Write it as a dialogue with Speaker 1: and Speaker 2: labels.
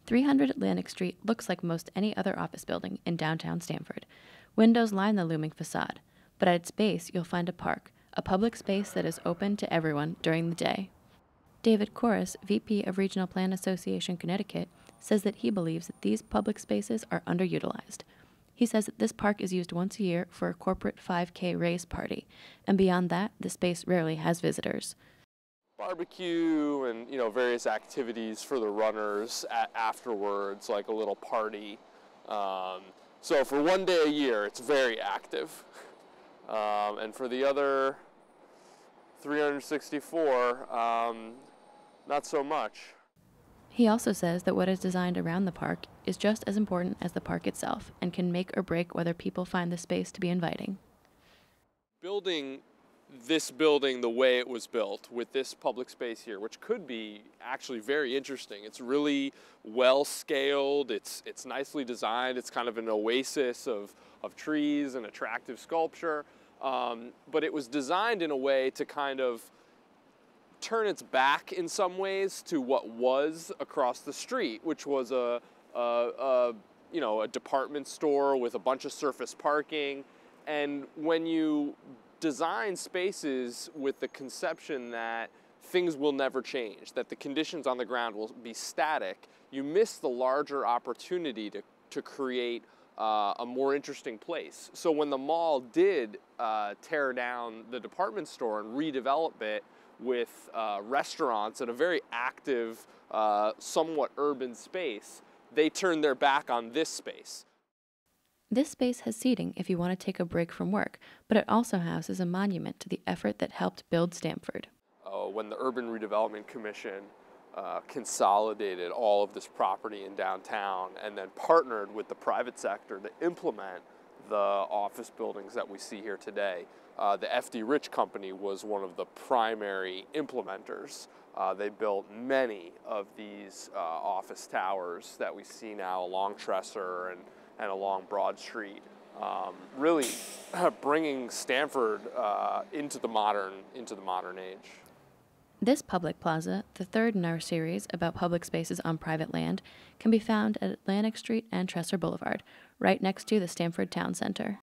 Speaker 1: 300 Atlantic Street looks like most any other office building in downtown Stamford. Windows line the looming facade, but at its base you'll find a park, a public space that is open to everyone during the day. David Corris, VP of Regional Plan Association Connecticut, says that he believes that these public spaces are underutilized. He says that this park is used once a year for a corporate 5K race party, and beyond that, the space rarely has visitors.
Speaker 2: Barbecue and various activities for the runners afterwards, like a little party. So for one day a year, it's very active, and for the other 364, not so much.
Speaker 1: He also says that what is designed around the park is just as important as the park itself and can make or break whether people find the space to be inviting.
Speaker 2: Building this building the way it was built with this public space here, which could be actually very interesting. It's really well scaled, it's nicely designed, it's kind of an oasis of trees and attractive sculpture, but it was designed in a way to kind of turn its back in some ways to what was across the street, which was a department store with a bunch of surface parking. And when you design spaces with the conception that things will never change, that the conditions on the ground will be static, you miss the larger opportunity to create a more interesting place. So when the mall did tear down the department store and redevelop it with restaurants and a very active, somewhat urban space, they turned their back on this space.
Speaker 1: This space has seating if you want to take a break from work, but it also houses a monument to the effort that helped build Stamford.
Speaker 2: When the Urban Redevelopment Commission consolidated all of this property in downtown and then partnered with the private sector to implement the office buildings that we see here today, the F.D. Rich Company was one of the primary implementers. They built many of these office towers that we see now along Tresser and along Broad Street, really bringing Stamford into the modern age.
Speaker 1: This public plaza, the third in our series about public spaces on private land, can be found at Atlantic Street and Tresser Boulevard, right next to the Stamford Town Center.